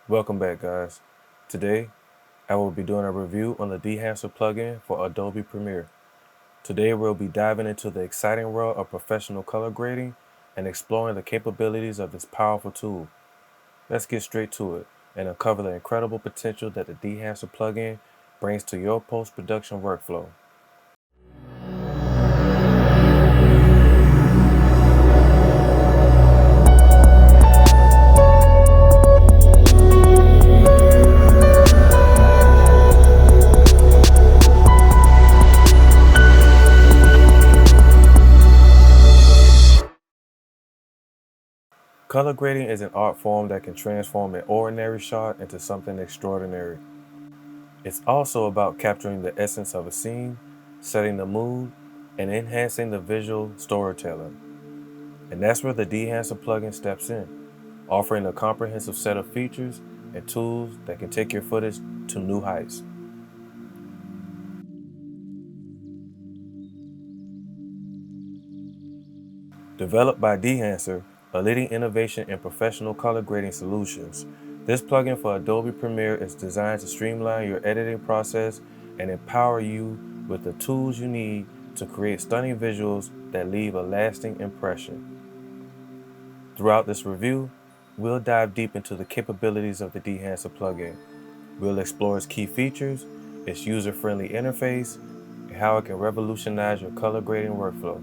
Welcome back, guys. Today, I will be doing a review on the Dehancer plugin for Adobe Premiere. Today, we'll be diving into the exciting world of professional color grading and exploring the capabilities of this powerful tool. Let's get straight to it and uncover the incredible potential that the Dehancer plugin brings to your post-production workflow. Color grading is an art form that can transform an ordinary shot into something extraordinary. It's also about capturing the essence of a scene, setting the mood, and enhancing the visual storytelling. And that's where the Dehancer plugin steps in, offering a comprehensive set of features and tools that can take your footage to new heights. Developed by Dehancer, a leading innovation in professional color grading solutions, this plugin for Adobe Premiere is designed to streamline your editing process and empower you with the tools you need to create stunning visuals that leave a lasting impression. Throughout this review, we'll dive deep into the capabilities of the Dehancer plugin. We'll explore its key features, its user-friendly interface, and how it can revolutionize your color grading workflow.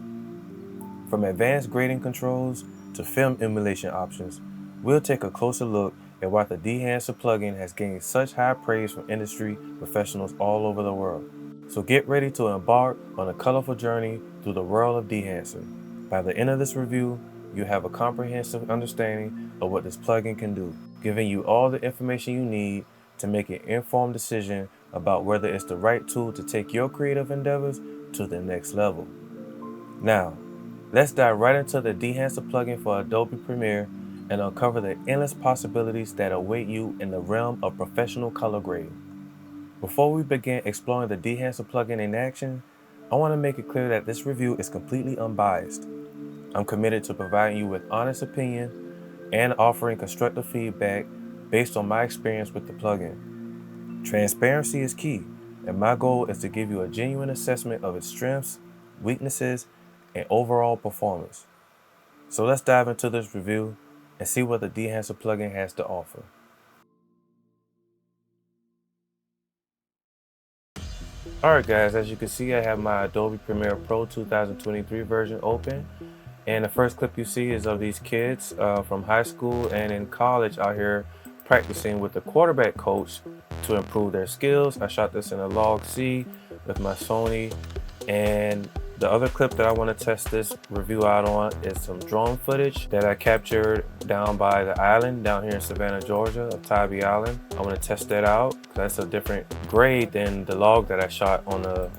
From advanced grading controls to film emulation options, we'll take a closer look at why the Dehancer plugin has gained such high praise from industry professionals all over the world. So get ready to embark on a colorful journey through the world of Dehancer. By the end of this review, you have a comprehensive understanding of what this plugin can do, giving you all the information you need to make an informed decision about whether it's the right tool to take your creative endeavors to the next level. Now, let's dive right into the Dehancer plugin for Adobe Premiere and uncover the endless possibilities that await you in the realm of professional color grading. Before we begin exploring the Dehancer plugin in action, I want to make it clear that this review is completely unbiased. I'm committed to providing you with honest opinion and offering constructive feedback based on my experience with the plugin. Transparency is key, and my goal is to give you a genuine assessment of its strengths, weaknesses, and overall performance. So let's dive into this review and see what the Dehancer plugin has to offer. Alright guys, as you can see, I have my Adobe Premiere Pro 2023 version open. And the first clip you see is of these kids from high school and in college out here practicing with the quarterback coach to improve their skills. I shot this in a log C with my Sony. And the other clip that I want to test this review out on is some drone footage that I captured down by the island down here in Savannah, Georgia, of Tybee Island. I want to test that out because that's a different grade than the log that I shot on the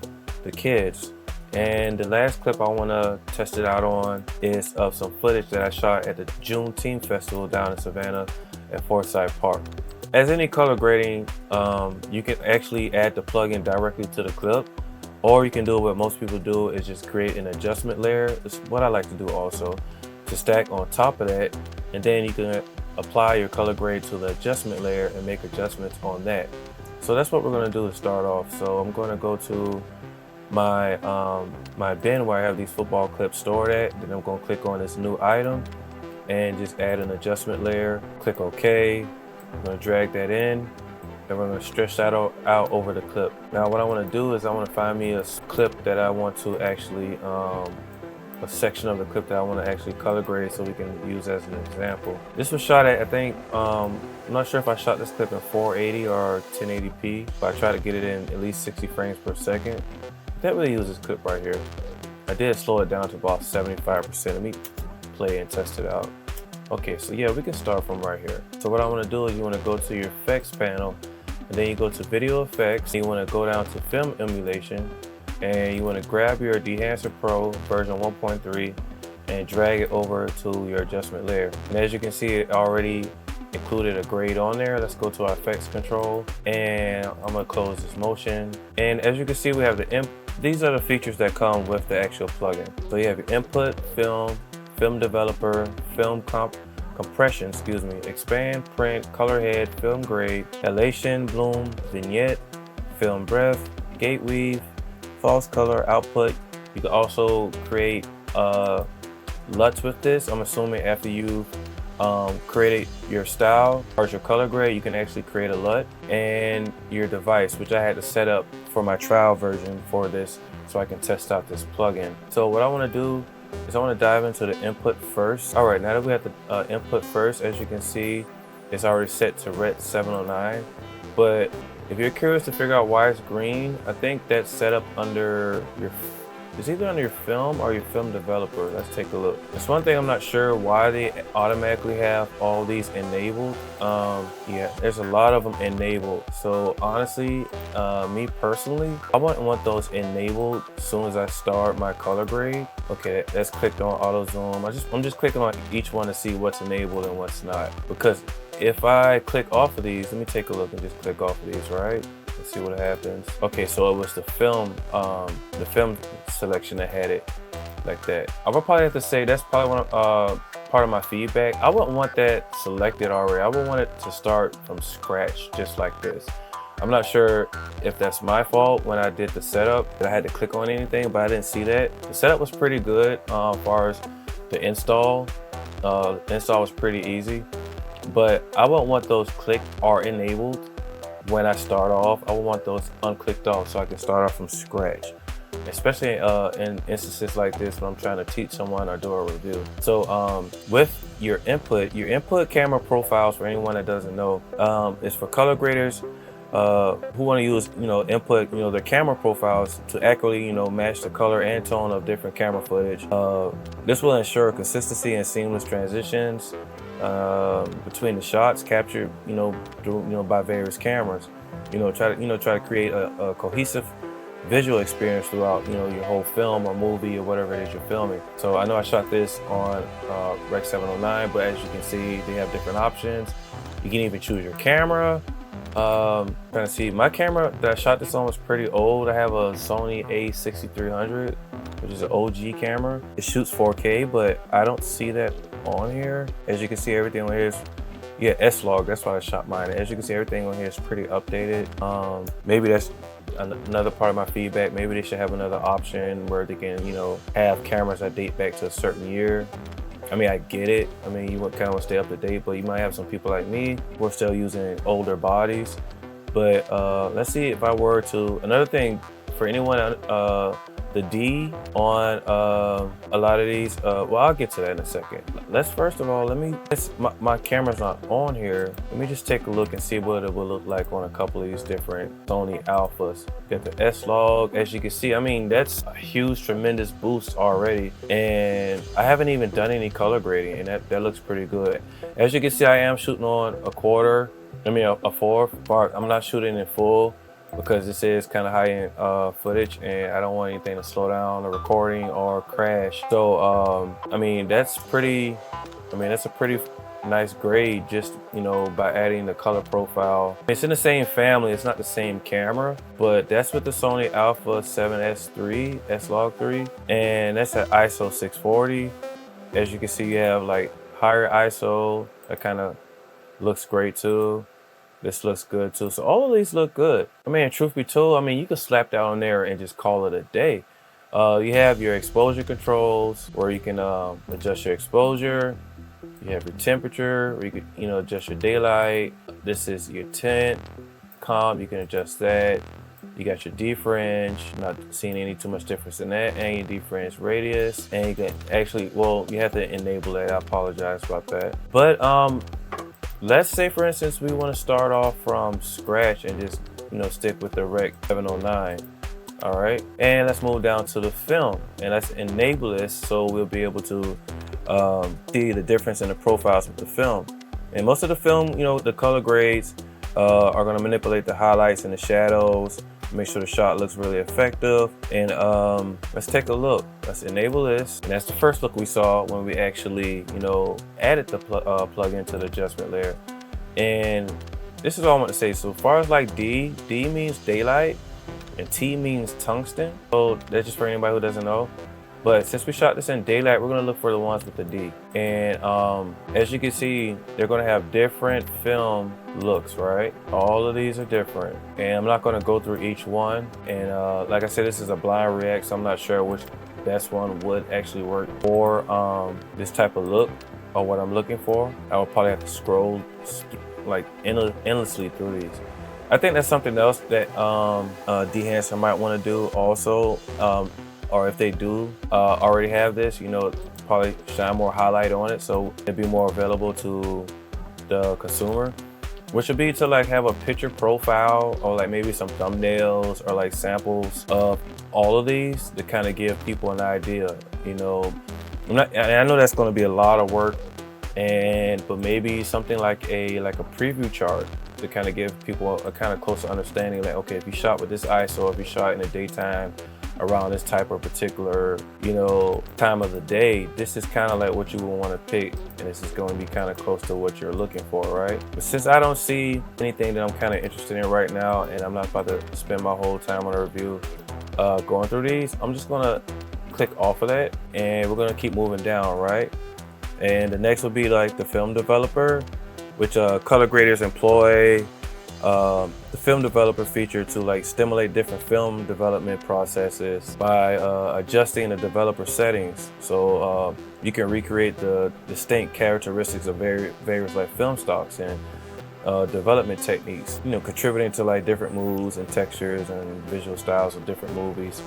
kids. And the last clip I want to test it out on is of some footage that I shot at the Juneteenth Festival down in Savannah at Forsyth Park. As any color grading, you can actually add the plugin directly to the clip, or you can do what most people do is just create an adjustment layer. It's what I like to do also, to stack on top of that, and then you can apply your color grade to the adjustment layer and make adjustments on that. So that's what we're going to do to start off. So I'm going to go to my my bin where I have these football clips stored at. Then I'm going to click on this new item and just add an adjustment layer. Click OK. I'm going to drag that in, and we're going to stretch that out over the clip. Now what I want to do is I want to find me a clip that I want to actually a section of the clip that I want to actually color grade so we can use as an example. This was shot at, I think, I'm not sure if I shot this clip in 480 or 1080p, but I try to get it in at least 60 frames per second. Can't really use this clip right here. I did slow it down to about 75%. Let me play and test it out. Okay, so yeah, we can start from right here. So what I want to do is you want to go to your effects panel, and then you go to video effects. You want to go down to film emulation, and you want to grab your Dehancer Pro version 1.3 and drag it over to your adjustment layer. And as you can see, it already included a grade on there. Let's go to our effects control, and I'm going to close this motion. And as you can see, we have these are the features that come with the actual plugin. So you have your input, film developer, film compression, excuse me, expand, print, color head, film grade, elation, bloom, vignette, film breath, gate weave, false color output. You can also create LUTs with this. I'm assuming after you created your style or your color grade, you can actually create a LUT, and your device, which I had to set up for my trial version for this so I can test out this plugin. So what I want to do is I want to dive into the input first. All right, now that we have the input first, as you can see, it's already set to Ret 709. But if you're curious to figure out why it's green, I think that's set up under it's either under your film or your film developer. Let's take a look. That's one thing I'm not sure why they automatically have all these enabled. Yeah, there's a lot of them enabled. So honestly, me personally, I wouldn't want those enabled as soon as I start my color grade. Okay, that's clicked on auto zoom. I'm just clicking on each one to see what's enabled and what's not. Because if I click off of these, let me take a look and just click off of these, right? Let's see what happens. Okay, so it was the film selection that had it like that. I would probably have to say that's probably part of my feedback. I wouldn't want that selected already. I would want it to start from scratch, just like this. I'm not sure if that's my fault when I did the setup, that I had to click on anything, but I didn't see that. The setup was pretty good as far as the install. The install was pretty easy, but I wouldn't want those clicked or enabled when I start off. I would want those unclicked off so I can start off from scratch, especially in instances like this when I'm trying to teach someone or do a review. So with your input camera profiles, for anyone that doesn't know, is for color graders who want to use, input, their camera profiles to accurately, match the color and tone of different camera footage. This will ensure consistency and seamless transitions between the shots captured, by various cameras. Try to create a cohesive visual experience throughout, your whole film or movie or whatever it is you're filming. So I know I shot this on Rec 709, but as you can see, they have different options. You can even choose your camera. Trying to see, my camera that I shot this on was pretty old. I have a Sony A6300, which is an OG camera. It shoots 4K, but I don't see that on here. As you can see, everything on here is, yeah, S-Log, that's why I shot mine. As you can see, everything on here is pretty updated. Maybe that's another part of my feedback. Maybe they should have another option where they can, have cameras that date back to a certain year. I mean, I get it. I mean, you kind of want to stay up to date, but you might have some people like me who are still using older bodies. But let's see if I were to, another thing for anyone, the D on a lot of these, well, I'll get to that in a second. Let's first of all, my camera's not on here. Let me just take a look and see what it will look like on a couple of these different Sony Alphas. Got the S-Log, as you can see, I mean, that's a huge, tremendous boost already. And I haven't even done any color grading, and that looks pretty good. As you can see, I am shooting on a fourth part. I'm not shooting in full, because this is kind of high-end footage, and I don't want anything to slow down the recording or crash. So I mean, that's a pretty nice grade, just by adding the color profile. It's in the same family, it's not the same camera, but that's with the Sony Alpha 7S3 S-Log 3, and that's at ISO 640. As you can see, you have like higher ISO. That kind of looks great too. This looks good too. So all of these look good. I mean, truth be told, I mean, you can slap that on there and just call it a day. You have your exposure controls where you can adjust your exposure. You have your temperature where you can, adjust your daylight. This is your tint, comp, you can adjust that. You got your defringe, not seeing any too much difference in that, and your defringe radius. And you can actually, well, you have to enable that. I apologize about that. But let's say, for instance, we want to start off from scratch and just, stick with the Rec 709. All right, and let's move down to the film, and let's enable this so we'll be able to see the difference in the profiles with the film. And most of the film, the color grades are going to manipulate the highlights and the shadows, make sure the shot looks really effective. And let's take a look. Let's enable this, and that's the first look we saw when we actually, added the plug-in to the adjustment layer. And this is all I want to say. So as far as like D means daylight, and T means tungsten. So that's just for anybody who doesn't know. But since we shot this in daylight, we're gonna look for the ones with the D. And as you can see, they're gonna have different film looks, right? All of these are different. And I'm not gonna go through each one. And like I said, this is a blind react, so I'm not sure which best one would actually work for this type of look or what I'm looking for. I would probably have to scroll like endlessly through these. I think that's something else that Dehancer might want to do also, or if they do already have this, you know, probably shine more highlight on it so it'd be more available to the consumer, which would be to like have a picture profile or like maybe some thumbnails or like samples of all of these to kind of give people an idea, you know. And I know that's going to be a lot of work, but maybe something like a preview chart to kind of give people a kind of closer understanding, like, okay, if you shot with this ISO, if you shot in the daytime around this type of particular, you know, time of the day, this is kind of like what you would want to pick, and this is going to be kind of close to what you're looking for, right? But since I don't see anything that I'm kind of interested in right now, and I'm not about to spend my whole time on a review going through these, I'm just gonna click off of that, and we're gonna keep moving down, right? And the next will be like the film developer, which color graders employ the film developer feature to like stimulate different film development processes by adjusting the developer settings, so you can recreate the distinct characteristics of various like film stocks and development techniques, you know, contributing to like different moods and textures and visual styles of different movies.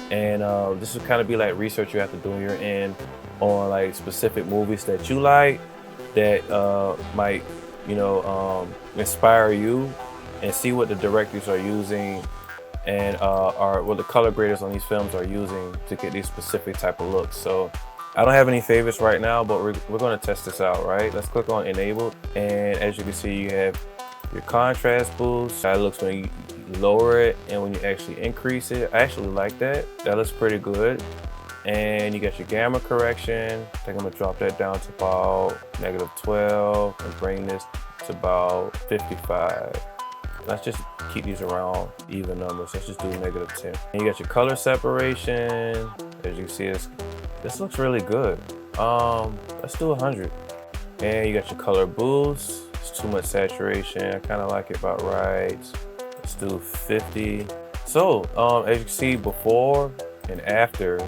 And this will kind of be like research you have to do when you're in on like specific movies that you like, that might, you know, inspire you, and see what the directors are using and what the color graders on these films are using to get these specific type of looks. So I don't have any favorites right now, but we're going to test this out, right? Let's click on enabled, and as you can see, you have your contrast boost. That looks when you lower it and when you actually increase it. I actually like that. That looks pretty good. And you got your gamma correction. I think I'm gonna drop that down to about -12 and bring this to about 55. Let's just keep these around even numbers. Let's just do -10. And you got your color separation. As you can see, this looks really good. Let's do 100. And you got your color boost. It's too much saturation. I kind of like it about right. Let's do 50. So as you can see, before and after,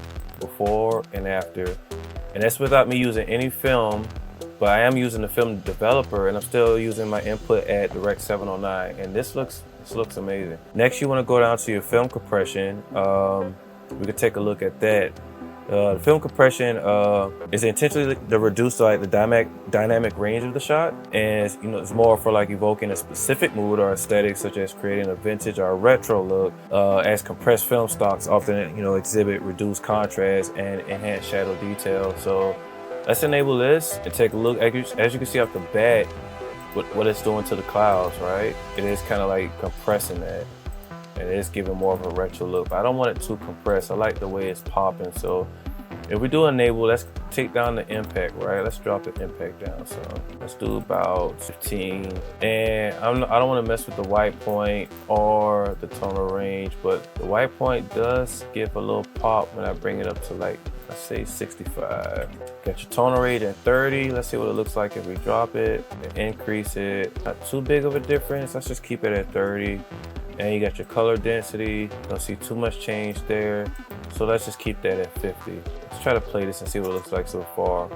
and that's without me using any film, but I am using the film developer, and I'm still using my input at Direct 709, and this looks amazing. Next, you want to go down to your film compression. We could take a look at that. The film compression is intentionally to reduce like the dynamic range of the shot, and you know, it's more for like evoking a specific mood or aesthetic, such as creating a vintage or a retro look. As compressed film stocks often, you know, exhibit reduced contrast and enhanced shadow detail. So let's enable this and take a look. As you can see off the bat, what it's doing to the clouds, right? It is kind of like compressing that, and it's giving more of a retro look, but I don't want it too compressed. I like the way it's popping. So if we do enable, let's take down the impact, right? Let's drop the impact down. So let's do about 15. And I don't want to mess with the white point or the tonal range, but the white point does give a little pop when I bring it up to like, let's say 65. Got your tonal rate at 30. Let's see what it looks like if we drop it and increase it. Not too big of a difference. Let's just keep it at 30. And you got your color density. Don't see too much change there. So let's just keep that at 50. Let's try to play this and see what it looks like so far.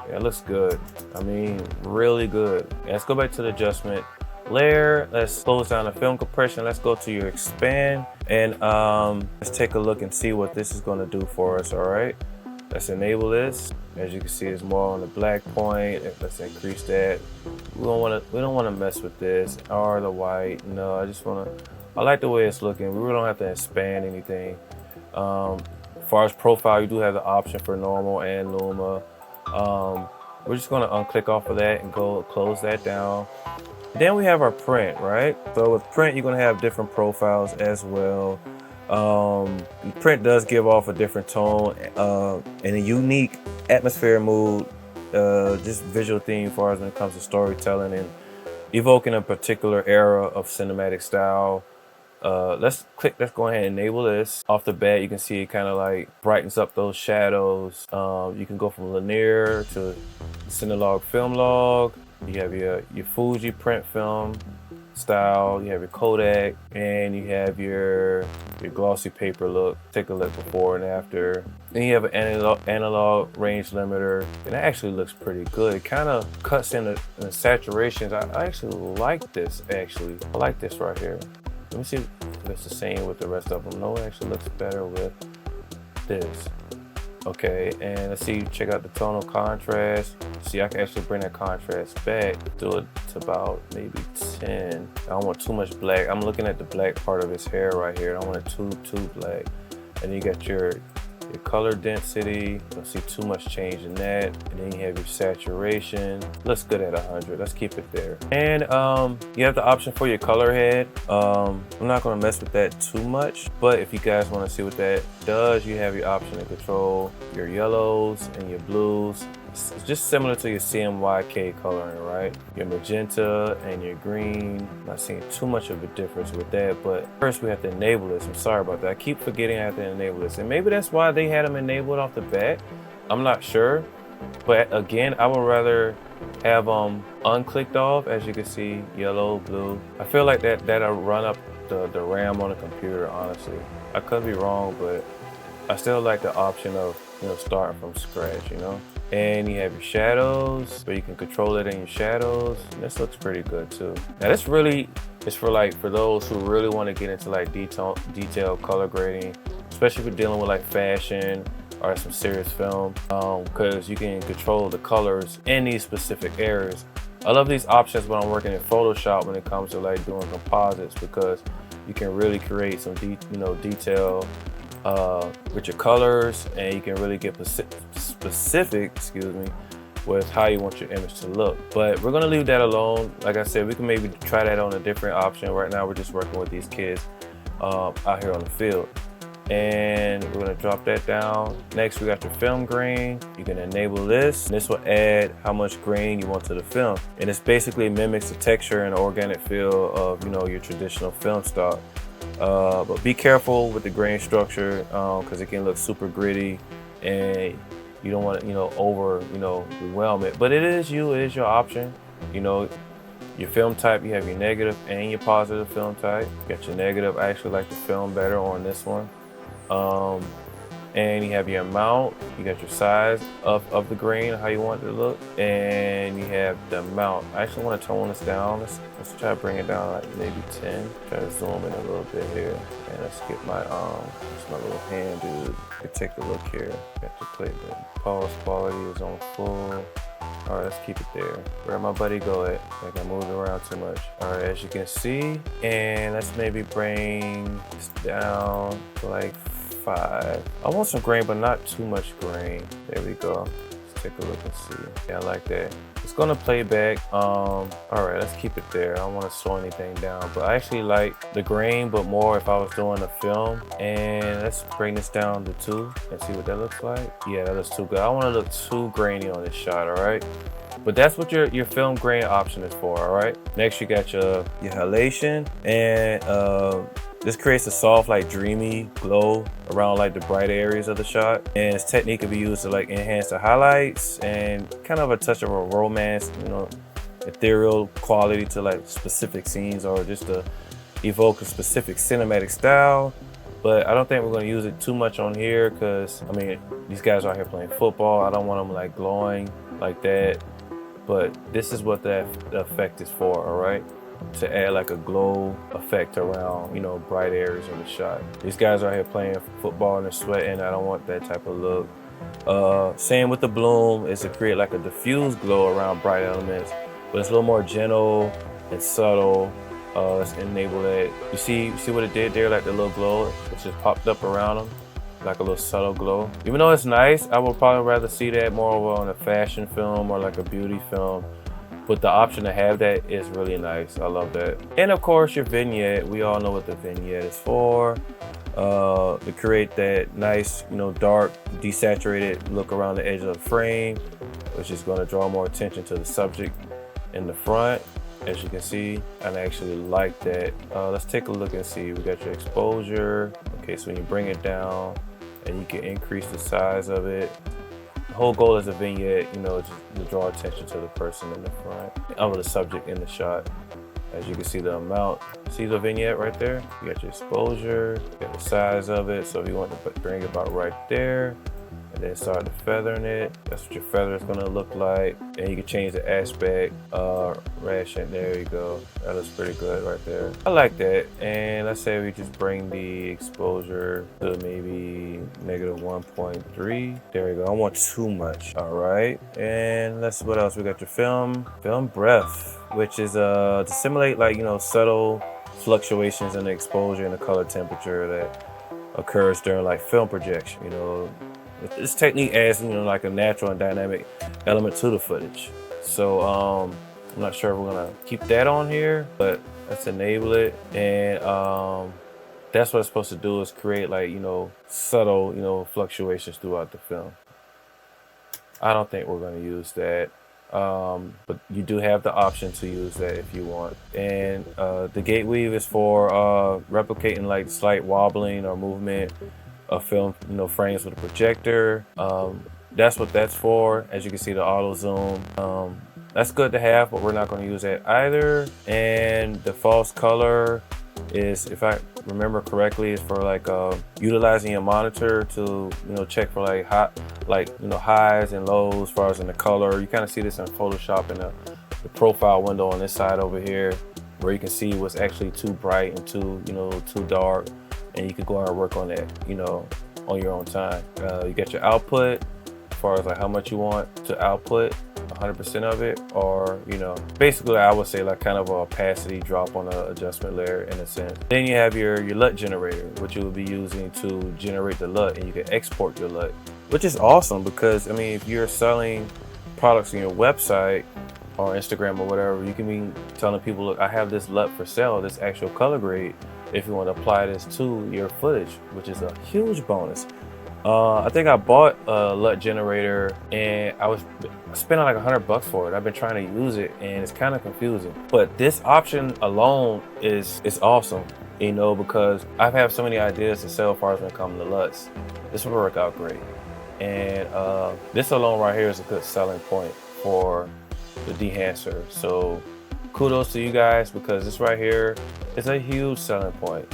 Yeah, it looks good. I mean, really good. Yeah, let's go back to the adjustment layer. Let's close down the film compression. Let's go to your expand, and let's take a look and see what this is going to do for us. All right, let's enable this. As you can see, it's more on the black point. Let's increase that. We don't want to mess with this or the white. No, I like the way it's looking. We really don't have to expand anything. As far as profile, you do have the option for normal and luma. We're just going to unclick off of that and go close that down. Then we have our print, right? So with print, you're going to have different profiles as well. Print does give off a different tone and a unique atmosphere, mood, just visual theme as far as when it comes to storytelling and evoking a particular era of cinematic style. let's go ahead and enable this. Off the bat, you can see it kind of like brightens up those shadows. You can go from linear to Cinelog film log. You have your Fuji print film style, you have your Kodak, and you have your glossy paper look. Take a look before and after. Then you have an analog range limiter, and that actually looks pretty good. It kind of cuts in the saturations. I actually like this, actually. I like this right here. Let me see if it's the same with the rest of them. No, it actually looks better with this. Okay, and let's see, check out the tonal contrast. See, I can actually bring that contrast back, do it to about maybe 10. I don't want too much black. I'm looking at the black part of his hair right here. I don't want it too black. And you got your color density. Don't see too much change in that. And then you have your saturation. Looks good at 100. Let's keep it there. And you have the option for your color head. I'm not gonna mess with that too much, but if you guys wanna see what that does, you have your option to control your yellows and your blues. It's just similar to your CMYK coloring, right? Your magenta and your green. Not seeing too much of a difference with that, but first we have to enable this. I'm sorry about that. I keep forgetting I have to enable this. And maybe that's why they had them enabled off the bat. I'm not sure. But again, I would rather have them unclicked off. As you can see, yellow, blue. I feel like that'll run up the RAM on the computer, honestly. I could be wrong, but I still like the option of, starting from scratch, And you have your shadows, where you can control it in your shadows. And this looks pretty good too. Now this really is for those who really want to get into like detailed color grading, especially if you're dealing with like fashion or some serious film, because you can control the colors in these specific areas. I love these options when I'm working in Photoshop when it comes to like doing composites, because you can really create some detail with your colors, and you can really get specific, with how you want your image to look. But we're gonna leave that alone. Like I said, we can maybe try that on a different option. Right now, we're just working with these kids out here on the field. And we're gonna drop that down. Next, we got your film grain. You can enable this. This will add how much grain you want to the film. And this basically mimics the texture and organic feel of, your traditional film stock. But be careful with the grain structure, because it can look super gritty, and you don't want to, overwhelm it. But it is your option. Your film type, you have your negative and your positive film type. You got your negative. I actually like the film better on this one. And you have your amount, you got your size of the grain, how you want it to look, and you have the amount. I actually want to tone this down. Let's try to bring it down like maybe 10. Try to zoom in a little bit here. And let's get my little hand, dude. You can take a look here. Got to play the pause quality is on full. All right, let's keep it there. Where'd my buddy go at? Like I moved around too much. All right, as you can see, and let's maybe bring this down to like 5. I want some grain, but not too much grain. There we go. Let's take a look and see. Yeah, I like that. It's gonna play back. All right, let's keep it there. I don't want to slow anything down, but I actually like the grain, but more if I was doing a film. And let's bring this down to 2 and see what that looks like. Yeah, that looks too good. I don't want to look too grainy on this shot, all right? But that's what your film grain option is for, all right? Next, you got your halation, and this creates a soft, like dreamy glow around like the bright areas of the shot. And this technique can be used to like enhance the highlights and kind of a touch of a romance, ethereal quality to like specific scenes, or just to evoke a specific cinematic style. But I don't think we're gonna use it too much on here, because these guys are out here playing football. I don't want them like glowing like that. But this is what the effect is for, all right? To add like a glow effect around, bright areas of the shot. These guys are here playing football and they're sweating. I don't want that type of look. Same with the bloom, is to create like a diffused glow around bright elements, but it's a little more gentle and subtle. Let's enable that. You see what it did there, like the little glow, it just popped up around them, like a little subtle glow. Even though it's nice, I would probably rather see that more over on a fashion film or like a beauty film. But the option to have that is really nice. I love that. And of course, your vignette. We all know what the vignette is for. To create that nice, dark, desaturated look around the edge of the frame, which is going to draw more attention to the subject in the front. as you can see. And I actually like that. Let's take a look and see. We got your exposure. Okay, so when you bring it down and you can increase the size of it. The whole goal is a vignette, you know, just to draw attention to the person in the front, or the subject in the shot. As you can see the amount, see the vignette right there? You got your exposure, you got the size of it. So if you want to bring it about right there, and then start feathering it, that's what your feather is gonna look like. And you can change the aspect, ration, there you go. That looks pretty good right there. I like that. And let's say we just bring the exposure to maybe -1.3. There we go, I don't want too much. All right, and what else? We got your film breath, which is to simulate, like, you know, subtle fluctuations in the exposure and the color temperature that occurs during like film projection. You know, this technique adds, you know, like a natural and dynamic element to the footage. So I'm not sure if we're gonna keep that on here, but let's enable it. And that's what it's supposed to do, is create, like, you know, subtle, you know, fluctuations throughout the film. I don't think we're gonna use that. But you do have the option to use that if you want. And the gate weave is for replicating like slight wobbling or movement of film, you know, frames with a projector. That's what that's for. As you can see, the auto zoom. That's good to have, but we're not going to use that either. And the false color is, if I remember correctly, is for like utilizing your monitor to, you know, check for like highs and lows as far as in the color. You kind of see this in Photoshop in the profile window on this side over here, where you can see what's actually too bright and too dark, and you can go out and work on that, you know, on your own time. You got your output as far as like how much you want to output, 100% of it, or, you know, basically I would say like kind of a opacity drop on the adjustment layer in a sense. Then you have your LUT generator, which you will be using to generate the LUT, and you can export your LUT, which is awesome because, I mean, if you're selling products on your website or Instagram or whatever, you can be telling people, look, I have this LUT for sale, this actual color grade, if you want to apply this to your footage, which is a huge bonus. I think I bought a LUT generator and I was spending like $100 for it. I've been trying to use it and it's kind of confusing, but this option alone is awesome, you know, because I've had so many ideas to sell as far as when it comes to LUTs. This will work out great. And this alone right here is a good selling point for the Dehancer. So kudos to you guys, because this right here is a huge selling point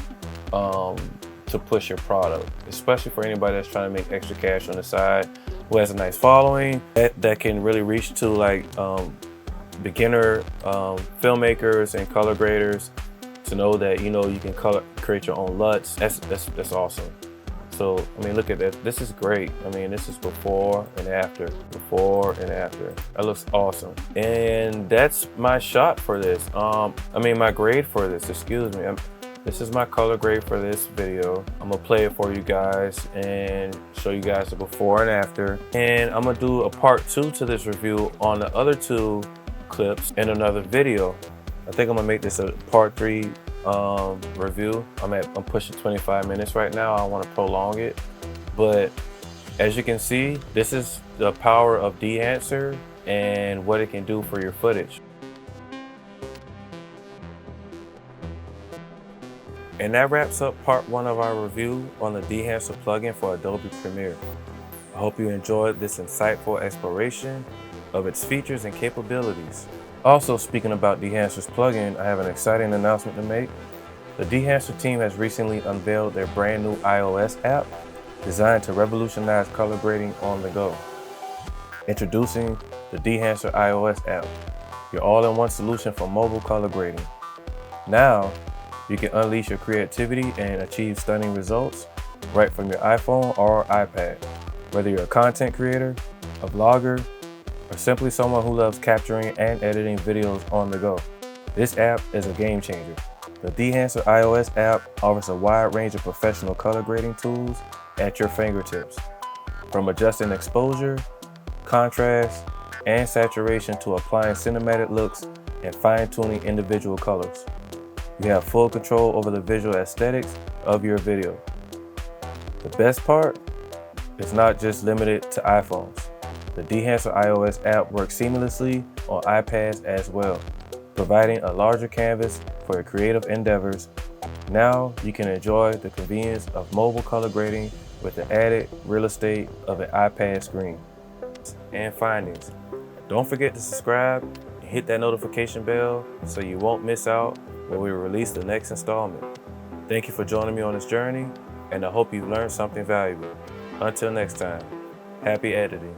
to push your product, especially for anybody that's trying to make extra cash on the side, who has a nice following that can really reach to like beginner filmmakers and color graders, to know that, you know, you can create your own LUTs. That's awesome. So, I mean, look at that. This is great. I mean, this is before and after. That looks awesome. And that's my shot for this. My grade for this, excuse me. This is my color grade for this video. I'm gonna play it for you guys and show you guys the before and after. And I'm gonna do a part 2 to this review on the other 2 clips in another video. I think I'm gonna make this a part 3 review. I'm pushing 25 minutes right now. I don't want to prolong it, but as you can see, this is the power of Dehancer and what it can do for your footage. And that wraps up part 1 of our review on the Dehancer plugin for Adobe Premiere. I hope you enjoyed this insightful exploration of its features and capabilities. Also, speaking about Dehancer's plugin, I have an exciting announcement to make. The Dehancer team has recently unveiled their brand new iOS app designed to revolutionize color grading on the go. Introducing the Dehancer iOS app, your all-in-one solution for mobile color grading. Now, you can unleash your creativity and achieve stunning results right from your iPhone or iPad. Whether you're a content creator, a vlogger, or simply someone who loves capturing and editing videos on the go, this app is a game changer. The Dehancer iOS app offers a wide range of professional color grading tools at your fingertips. From adjusting exposure, contrast, and saturation to applying cinematic looks and fine-tuning individual colors. You have full control over the visual aesthetics of your video. The best part, it's not just limited to iPhones. The Dehancer iOS app works seamlessly on iPads as well. providing a larger canvas for your creative endeavors. Now you can enjoy the convenience of mobile color grading with the added real estate of an iPad screen. And findings. Don't forget to subscribe and hit that notification bell so you won't miss out when we release the next installment. Thank you for joining me on this journey, and I hope you've learned something valuable. Until next time, happy editing.